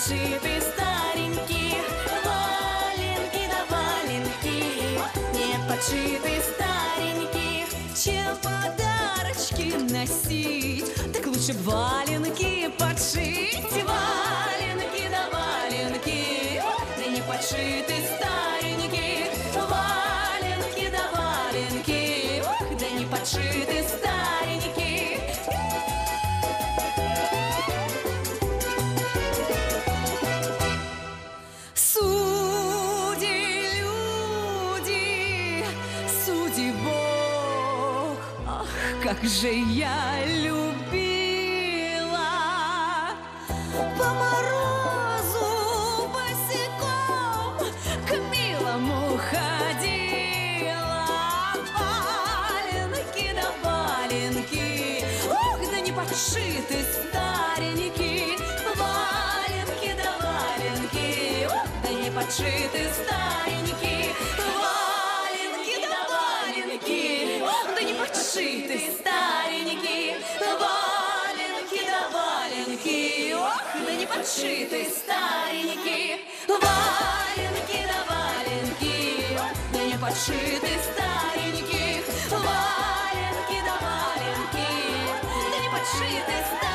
подшиты старенькие валенки да валенки, не подшиты старенькие. Чем подарочки носить, так лучше б валенки подшить. Валенки да валенки, да не подшиты старенькие валенки да валенки, да не подшиты старенькие. Суди люди, суди Бог, ах, как же я любила по морозу босиком к милому ходила. Валенки да валенки, ох, да не подшиты старенькие валенки да валенки, ох, да не подшиты старенькие валенки да валенки, ох, да не подшиты старенькие валенки да валенки, ох, да не подшиты старенькие валенки да валенки, ох, да не подшиты старенькие валенки да валенки, да не подшиты старенькие.